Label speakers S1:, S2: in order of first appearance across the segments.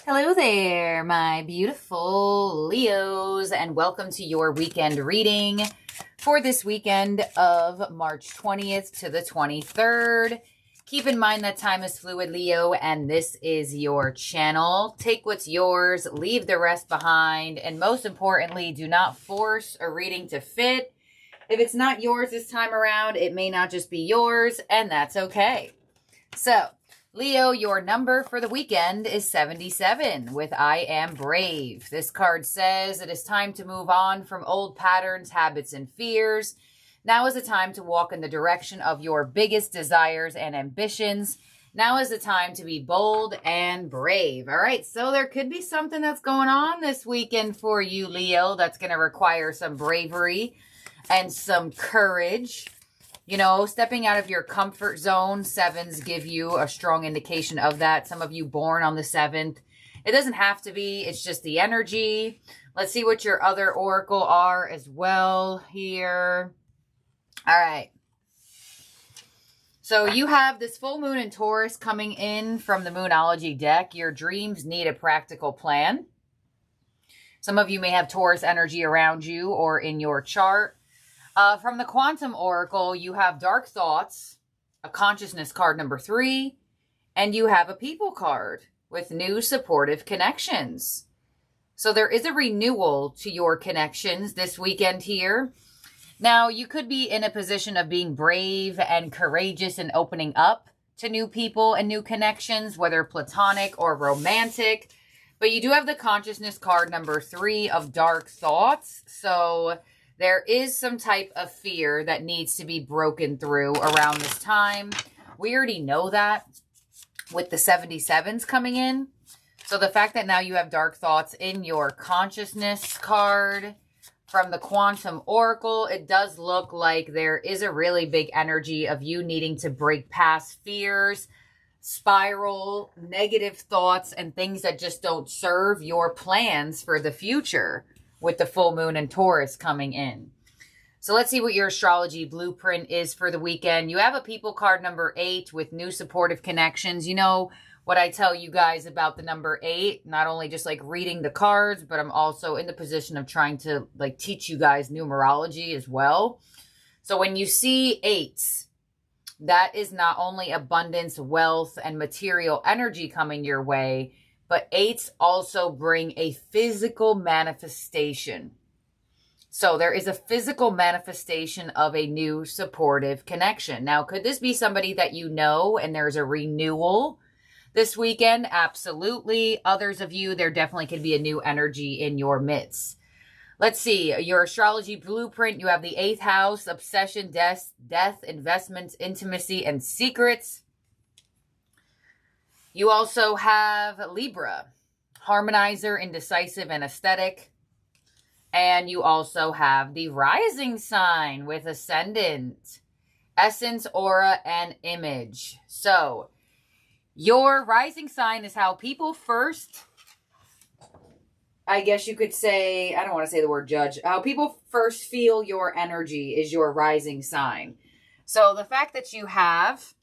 S1: Hello there, my beautiful Leos, and welcome to your weekend reading for this weekend of March 20th to the 23rd. Keep in mind that time is fluid, Leo, and this is your channel. Take what's yours, leave the rest behind, and most importantly, do not force a reading to fit. If it's not yours this time around, it may not just be yours, and that's okay. So, Leo, your number for the weekend is 77 with I Am Brave. This card says it is time to move on from old patterns, habits, and fears. Now is the time to walk in the direction of your biggest desires and ambitions. Now is the time to be bold and brave. All right, so there could be something that's going on this weekend for you, Leo, that's going to require some bravery and some courage. You know, stepping out of your comfort zone. Sevens give you a strong indication of that. Some of you born on the 7th. It doesn't have to be. It's just the energy. Let's see what your other oracle are as well here. All right. So you have this full moon in Taurus coming in from the Moonology deck. Your dreams need a practical plan. Some of you may have Taurus energy around you or in your chart. From the Quantum Oracle, you have Dark Thoughts, a Consciousness card number 3, and you have a People card with new supportive connections. So there is a renewal to your connections this weekend here. Now, you could be in a position of being brave and courageous and opening up to new people and new connections, whether platonic or romantic. But you do have the Consciousness card number 3 of Dark Thoughts. So there is some type of fear that needs to be broken through around this time. We already know that with the 77s coming in. So the fact that now you have Dark Thoughts in your Consciousness card from the Quantum Oracle, it does look like there is a really big energy of you needing to break past fears, spiral, negative thoughts, and things that just don't serve your plans for the future, with the full moon and Taurus coming in. So let's see what your astrology blueprint is for the weekend. You have a People card number 8 with new supportive connections. You know what I tell you guys about the number 8, not only just like reading the cards, but I'm also in the position of trying to like teach you guys numerology as well. So when you see 8s, that is not only abundance, wealth, and material energy coming your way, but 8s also bring a physical manifestation. So there is a physical manifestation of a new supportive connection. Now, could this be somebody that you know and there's a renewal this weekend? Absolutely. Others of you, there definitely could be a new energy in your midst. Let's see. Your astrology blueprint, you have the 8th house, obsession, death, investments, intimacy, and secrets. You also have Libra, harmonizer, indecisive, and aesthetic. And you also have the rising sign with ascendant, essence, aura, and image. So your rising sign is how people first, I guess you could say, I don't want to say the word judge, how people first feel your energy is your rising sign. So the fact that you have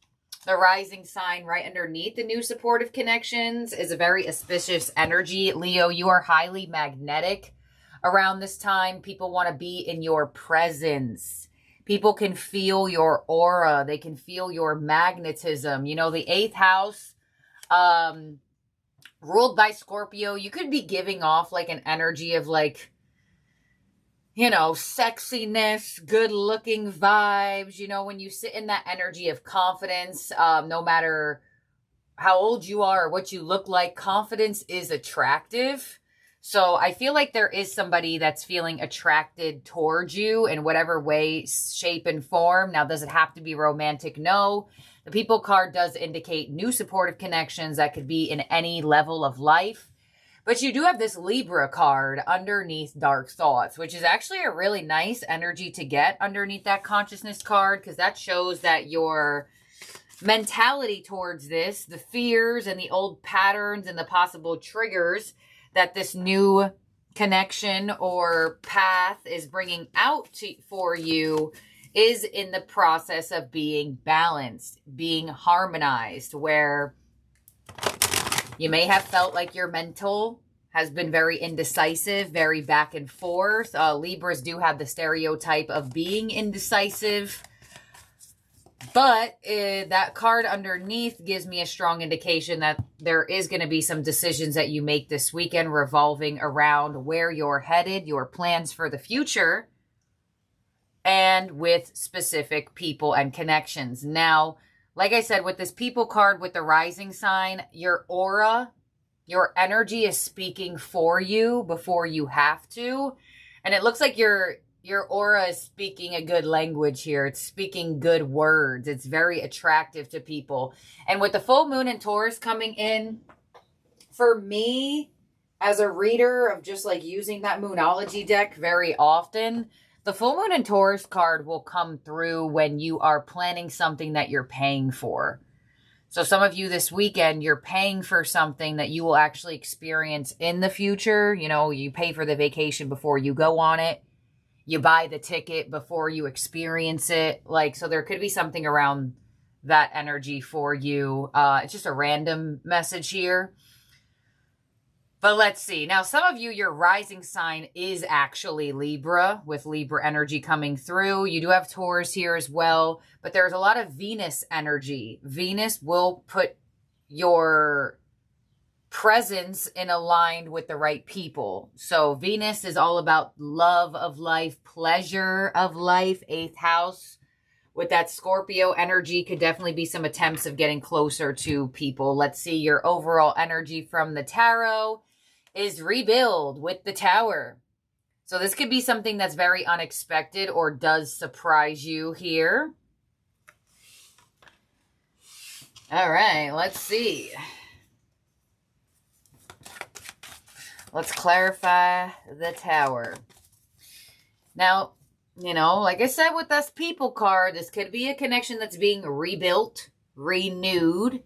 S1: the rising sign right underneath the new supportive connections is a very auspicious energy. Leo, you are highly magnetic around this time. People want to be in your presence. People can feel your aura. They can feel your magnetism. You know, the 8th house, ruled by Scorpio, you could be giving off like an energy of like, you know, sexiness, good looking vibes. You know, when you sit in that energy of confidence, no matter how old you are or what you look like, confidence is attractive. So I feel like there is somebody that's feeling attracted towards you in whatever way, shape, and form. Now, does it have to be romantic? No. The People card does indicate new supportive connections that could be in any level of life. But you do have this Libra card underneath Dark Thoughts, which is actually a really nice energy to get underneath that Consciousness card, because that shows that your mentality towards this, the fears and the old patterns and the possible triggers that this new connection or path is bringing out for you, is in the process of being balanced, being harmonized, where You may have felt like your mental has been very indecisive, very back and forth. Libras do have the stereotype of being indecisive. But that card underneath gives me a strong indication that there is going to be some decisions that you make this weekend revolving around where you're headed, your plans for the future, and with specific people and connections. Now, like I said, with this people card with the rising sign, your aura, your energy is speaking for you before you have to. And it looks like your aura is speaking a good language here. It's speaking good words. It's very attractive to people. And with the full moon in Taurus coming in, for me, as a reader of just like using that Moonology deck very often, the full moon in Taurus card will come through when you are planning something that you're paying for. So some of you this weekend, you're paying for something that you will actually experience in the future. You know, you pay for the vacation before you go on it. You buy the ticket before you experience it. Like, so there could be something around that energy for you. It's just a random message here. But let's see. Now, some of you, your rising sign is actually Libra, with Libra energy coming through. You do have Taurus here as well, but there's a lot of Venus energy. Venus will put your presence in aligned with the right people. So Venus is all about love of life, pleasure of life, 8th house. With that Scorpio energy, could definitely be some attempts of getting closer to people. Let's see, your overall energy from the tarot is rebuild with the Tower. So this could be something that's very unexpected or does surprise you here. All right, let's see. Let's clarify the Tower. Now, you know, like I said with this people card, this could be a connection that's being rebuilt, renewed.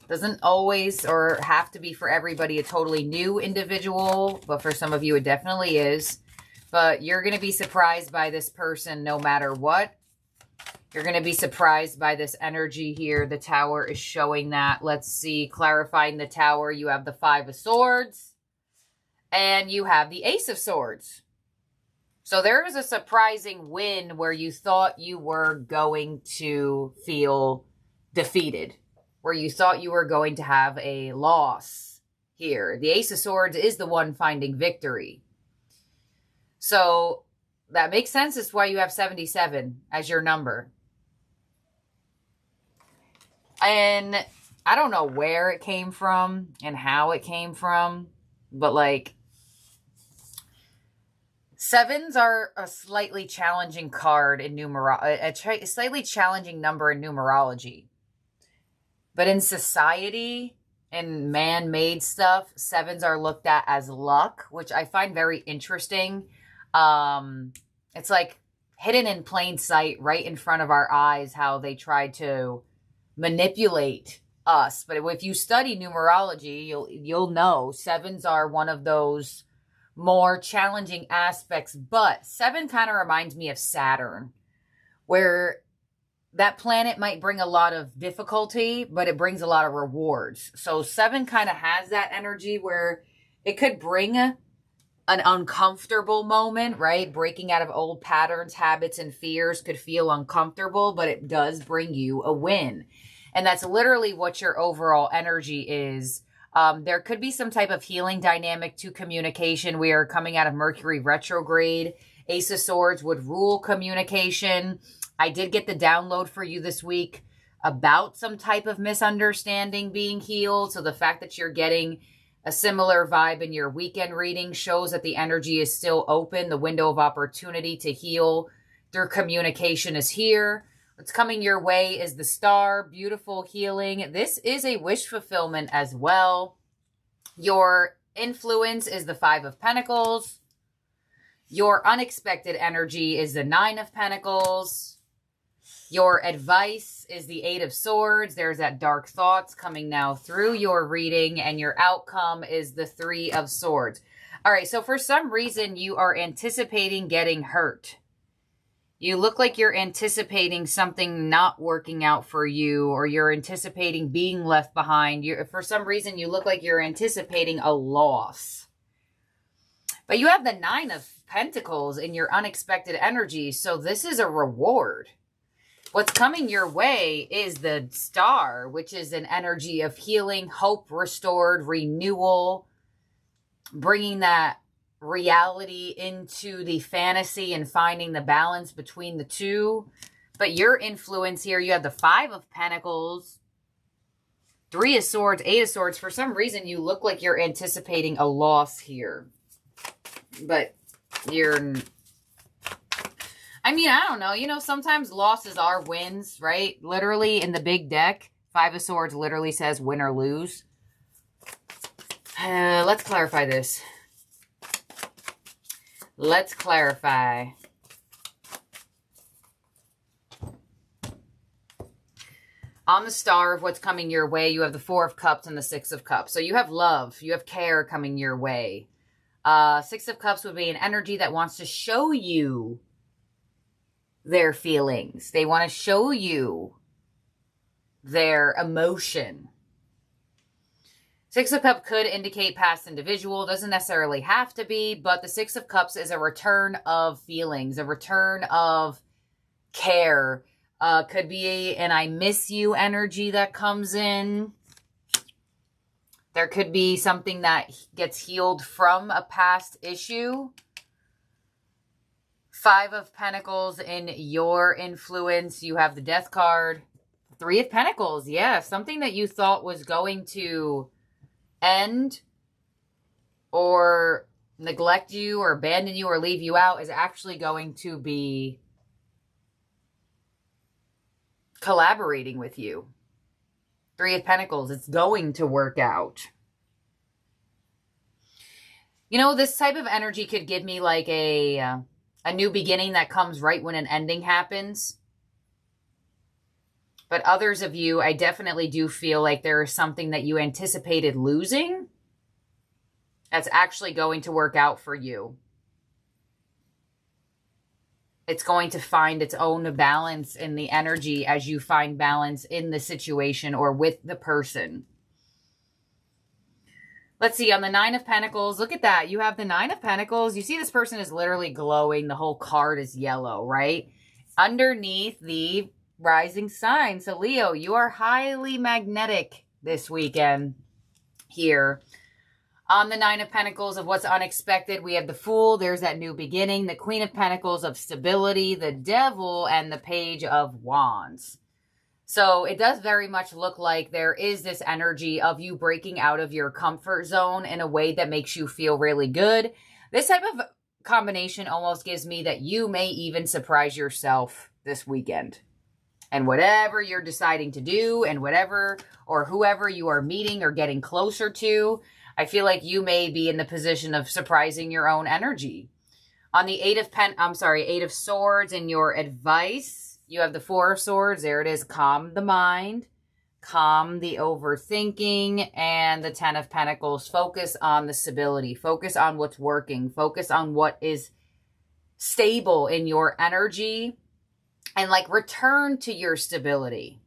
S1: Doesn't always or have to be for everybody a totally new individual, but for some of you it definitely is. But you're going to be surprised by this person no matter what. You're going to be surprised by this energy here. The Tower is showing that. Let's see, clarifying the Tower, you have the 5 of Swords and you have the Ace of Swords. So there is a surprising win where you thought you were going to feel defeated, where you thought you were going to have a loss here. The Ace of Swords is the one finding victory. So that makes sense. It's why you have 77 as your number. And I don't know where it came from and how it came from, but like, 7s are a slightly challenging card in a slightly challenging number in numerology. But in society and man-made stuff, 7s are looked at as luck, which I find very interesting. It's like hidden in plain sight, right in front of our eyes, how they try to manipulate us. But if you study numerology, you'll know 7s are one of those more challenging aspects. But 7 kind of reminds me of Saturn, where that planet might bring a lot of difficulty, but it brings a lot of rewards. So 7 kind of has that energy where it could bring an uncomfortable moment, right? Breaking out of old patterns, habits, and fears could feel uncomfortable, but it does bring you a win. And that's literally what your overall energy is. There could be some type of healing dynamic to communication. We are coming out of Mercury retrograde. Ace of Swords would rule communication. I did get the download for you this week about some type of misunderstanding being healed. So the fact that you're getting a similar vibe in your weekend reading shows that the energy is still open. The window of opportunity to heal through communication is here. What's coming your way is the Star, beautiful healing. This is a wish fulfillment as well. Your influence is the 5 of Pentacles. Your unexpected energy is the 9 of Pentacles. Your advice is the 8 of Swords. There's that dark thoughts coming now through your reading, and your outcome is the 3 of Swords. All right, so for some reason you are anticipating getting hurt. You look like you're anticipating something not working out for you, or you're anticipating being left behind. For some reason, you look like you're anticipating a loss. But you have the Nine of Pentacles in your unexpected energy, so this is a reward. What's coming your way is the Star, which is an energy of healing, hope restored, renewal, bringing that reality into the fantasy and finding the balance between the two. But your influence here, you have the Five of Pentacles, Three of Swords, Eight of Swords. For some reason, you look like you're anticipating a loss here. But you're... I mean, I don't know. You know, sometimes losses are wins, right? Literally in the big deck, Five of Swords literally says win or lose. Let's clarify this. Let's clarify. On the Star of what's coming your way, you have the Four of Cups and the Six of Cups. So you have love, you have care coming your way. Six of Cups would be an energy that wants to show you their feelings. They want to show you their emotion. Six of Cups could indicate past individual. Doesn't necessarily have to be, but the Six of Cups is a return of feelings, a return of care. Could be an I miss you energy that comes in. There could be something that gets healed from a past issue. Five of Pentacles in your influence. You have the Death card. Three of Pentacles. Yeah, something that you thought was going to end or neglect you or abandon you or leave you out is actually going to be collaborating with you. Three of Pentacles. It's going to work out. You know, this type of energy could give me like a new beginning that comes right when an ending happens. But others of you, I definitely do feel like there is something that you anticipated losing that's actually going to work out for you. It's going to find its own balance in the energy as you find balance in the situation or with the person. Let's see, on the Nine of Pentacles, look at that. You have the Nine of Pentacles. You see this person is literally glowing. The whole card is yellow, right? Underneath the rising sign. So Leo, you are highly magnetic this weekend here. On the Nine of Pentacles of what's unexpected, we have the Fool. There's that new beginning. The Queen of Pentacles of stability, the Devil, and the Page of Wands. So it does very much look like there is this energy of you breaking out of your comfort zone in a way that makes you feel really good. This type of combination almost gives me that you may even surprise yourself this weekend. And whatever you're deciding to do and whatever or whoever you are meeting or getting closer to, I feel like you may be in the position of surprising your own energy. On the Eight of Swords in your advice, you have the Four of Swords. There it is. Calm the mind, calm the overthinking, and the Ten of Pentacles. Focus on the stability. Focus on what's working. Focus on what is stable in your energy and like return to your stability.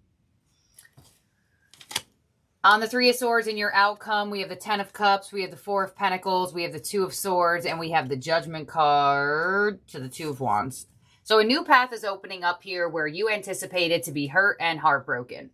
S1: On the Three of Swords in your outcome, we have the Ten of Cups, we have the Four of Pentacles, we have the Two of Swords, and we have the Judgment card to the Two of Wands. So a new path is opening up here where you anticipated to be hurt and heartbroken.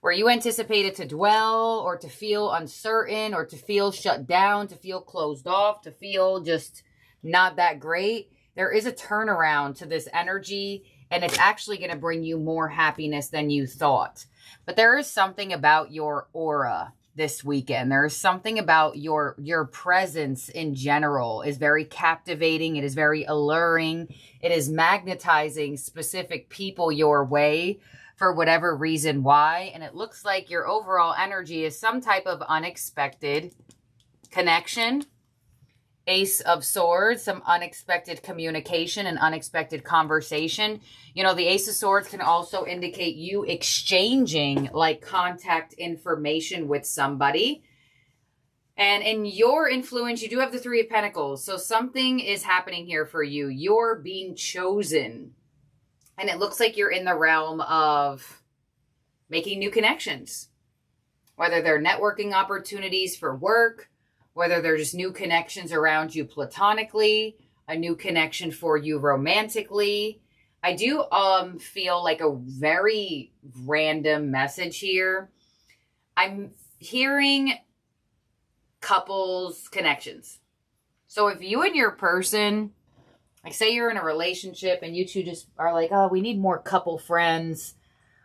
S1: Where you anticipated to dwell or to feel uncertain or to feel shut down, to feel closed off, to feel just not that great. There is a turnaround to this energy, and it's actually going to bring you more happiness than you thought. But there is something about your aura this weekend. There is something about your presence in general is very captivating. It is very alluring. It is magnetizing specific people your way for whatever reason why. And it looks like your overall energy is some type of unexpected connection. Ace of Swords, some unexpected communication and unexpected conversation. You know, the Ace of Swords can also indicate you exchanging like contact information with somebody. And in your influence, you do have the Three of Pentacles. So something is happening here for you. You're being chosen. And it looks like you're in the realm of making new connections. Whether they're networking opportunities for work, whether they're just new connections around you platonically, a new connection for you romantically. I do feel like a very random message here. I'm hearing couples connections. So if you and your person, like say you're in a relationship and you two just are like, oh, we need more couple friends,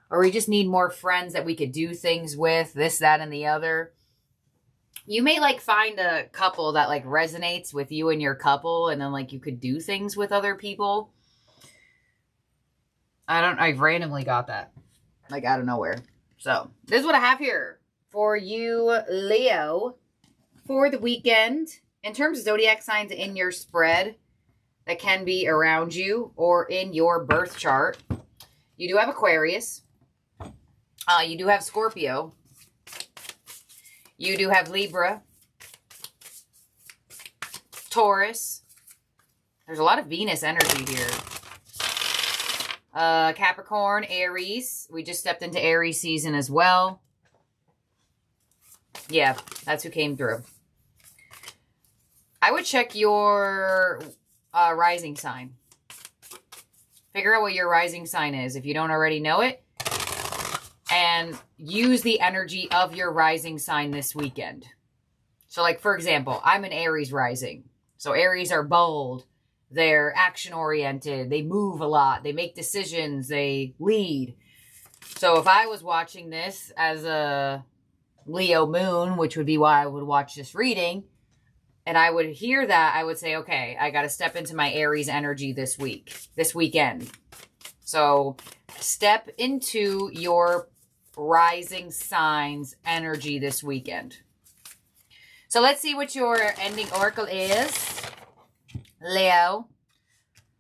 S1: or we just need more friends that we could do things with, this, that, and the other. You may like find a couple that like resonates with you and your couple, and then like you could do things with other people. I randomly got that like out of nowhere. So this is what I have here for you, Leo, for the weekend. In terms of zodiac signs in your spread that can be around you or in your birth chart, you do have Aquarius. You do have Scorpio. You do have Libra, Taurus. There's a lot of Venus energy here. Capricorn, Aries. We just stepped into Aries season as well. Yeah, that's who came through. I would check your rising sign. Figure out what your rising sign is if you don't already know it. And use the energy of your rising sign this weekend. So like, for example, I'm an Aries rising. So Aries are bold. They're action-oriented. They move a lot. They make decisions. They lead. So if I was watching this as a Leo moon, which would be why I would watch this reading, and I would hear that, I would say, okay, I got to step into my Aries energy this weekend. So step into your rising signs energy this weekend. So let's see what your ending oracle is, Leo.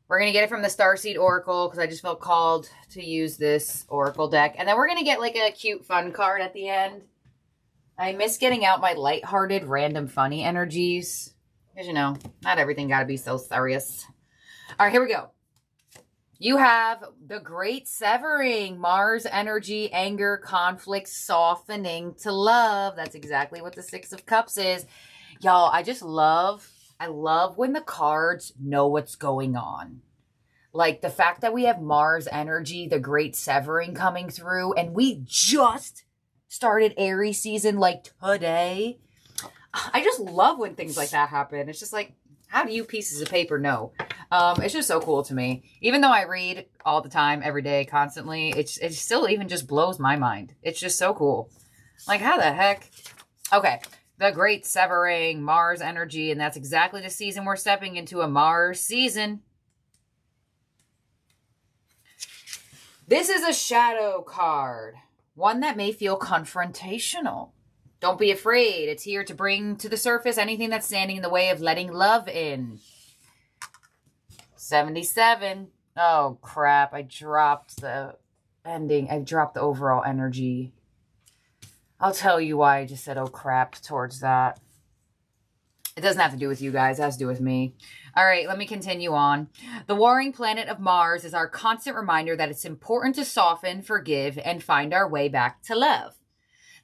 S1: We're going to get it from the Starseed Oracle because I just felt called to use this oracle deck. And then we're going to get like a cute fun card at the end. I miss getting out my lighthearted, random, funny energies. Because, you know, not everything got to be so serious. All right, here we go. You have the Great Severing, Mars energy, anger, conflict, softening to love. That's exactly what the Six of Cups is. Y'all, I love when the cards know what's going on. Like the fact that we have Mars energy, the Great Severing coming through, and we just started Aries season like today. I just love when things like that happen. It's just like, how do you pieces of paper know? It's just so cool to me. Even though I read all the time, every day, constantly, it still even just blows my mind. It's just so cool. Like, how the heck? Okay, the Great Severing, Mars energy, and that's exactly the season we're stepping into, a Mars season. This is a shadow card, one that may feel confrontational. Don't be afraid. It's here to bring to the surface anything that's standing in the way of letting love in. 77. Oh, crap. I dropped the ending. I dropped the overall energy. I'll tell you why I just said, oh, crap, towards that. It doesn't have to do with you guys. It has to do with me. All right, let me continue on. The warring planet of Mars is our constant reminder that it's important to soften, forgive, and find our way back to love.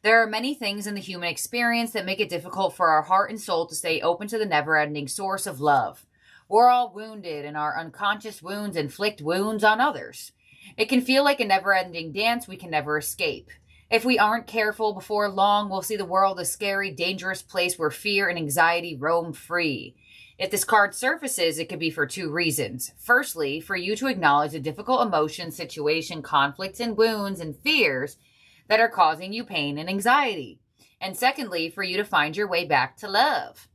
S1: There are many things in the human experience that make it difficult for our heart and soul to stay open to the never-ending source of love. We're all wounded, and our unconscious wounds inflict wounds on others. It can feel like a never-ending dance we can never escape. If we aren't careful, before long, we'll see the world a scary, dangerous place where fear and anxiety roam free. If this card surfaces, it could be for two reasons. Firstly, for you to acknowledge the difficult emotions, situation, conflicts, and wounds and fears that are causing you pain and anxiety. And secondly, for you to find your way back to love.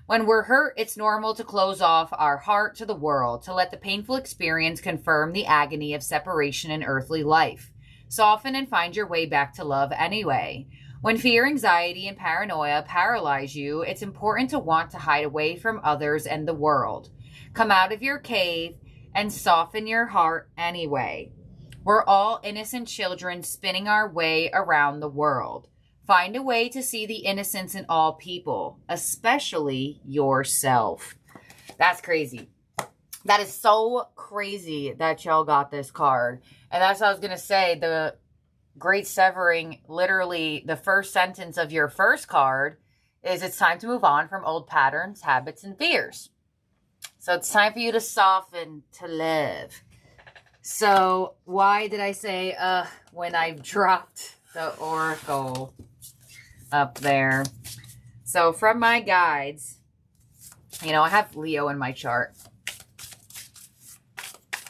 S1: When we're hurt, it's normal to close off our heart to the world, to let the painful experience confirm the agony of separation in earthly life. Soften and find your way back to love anyway. When fear, anxiety, and paranoia paralyze you, it's important to want to hide away from others and the world. Come out of your cave and soften your heart anyway. We're all innocent children spinning our way around the world. Find a way to see the innocence in all people, especially yourself. That's crazy. That is so crazy that y'all got this card. And that's what I was going to say. The Great Severing, literally the first sentence of your first card is it's time to move on from old patterns, habits, and fears. So it's time for you to soften, to live. So why did I say when I dropped the oracle up there? So from my guides, you know, I have Leo in my chart.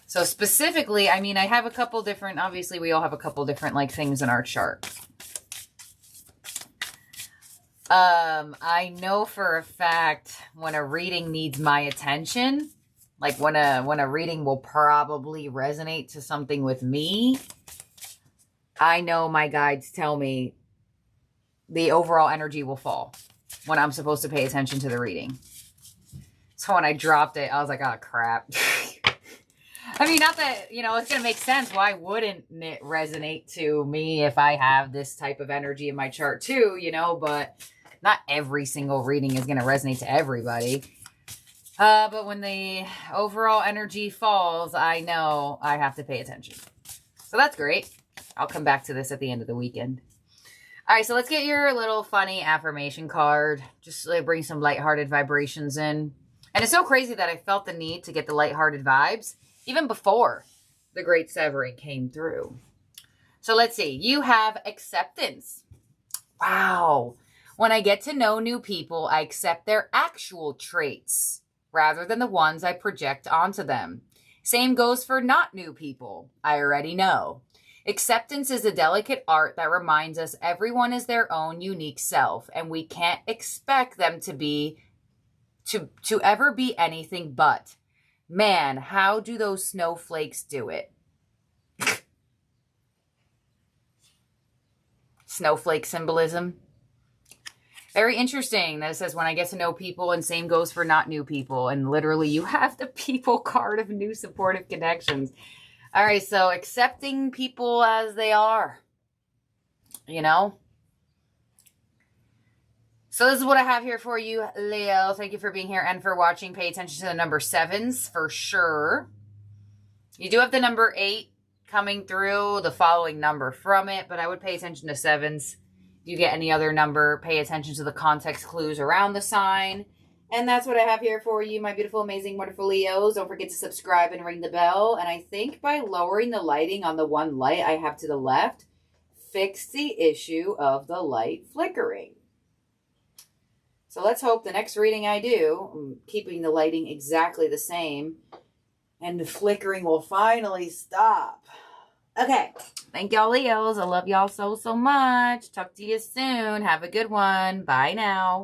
S1: So specifically, I mean, I have a couple different, obviously we all have a couple different like things in our chart. I know for a fact when a reading needs my attention, like when a reading will probably resonate to something with me, I know my guides tell me the overall energy will fall when I'm supposed to pay attention to the reading. So when I dropped it, I was like, oh, crap. I mean, not that, you know, it's going to make sense. Why wouldn't it resonate to me if I have this type of energy in my chart too, you know, but not every single reading is going to resonate to everybody. But when the overall energy falls, I know I have to pay attention. So that's great. I'll come back to this at the end of the weekend. All right, so let's get your little funny affirmation card. Just bring some lighthearted vibrations in. And it's so crazy that I felt the need to get the lighthearted vibes even before the Great Severing came through. So let's see. You have acceptance. Wow. When I get to know new people, I accept their actual traits rather than the ones I project onto them. Same goes for not new people. I already know. Acceptance is a delicate art that reminds us everyone is their own unique self, and we can't expect them to ever be anything but. Man, how do those snowflakes do it? Snowflake symbolism. Very interesting that it says when I get to know people, and same goes for not new people. And literally you have the people card of new supportive connections. All right, so accepting people as they are, you know. So this is what I have here for you, Leo. Thank you for being here and for watching. Pay attention to the number 7s for sure. You do have the number 8 coming through, the following number from it, but I would pay attention to 7s. If you get any other number, pay attention to the context clues around the sign. And that's what I have here for you, my beautiful, amazing, wonderful Leos. Don't forget to subscribe and ring the bell. And I think by lowering the lighting on the one light I have to the left, fix the issue of the light flickering. So let's hope the next reading I do, I'm keeping the lighting exactly the same, and the flickering will finally stop. Okay. Thank y'all, Leos. I love y'all so, so much. Talk to you soon. Have a good one. Bye now.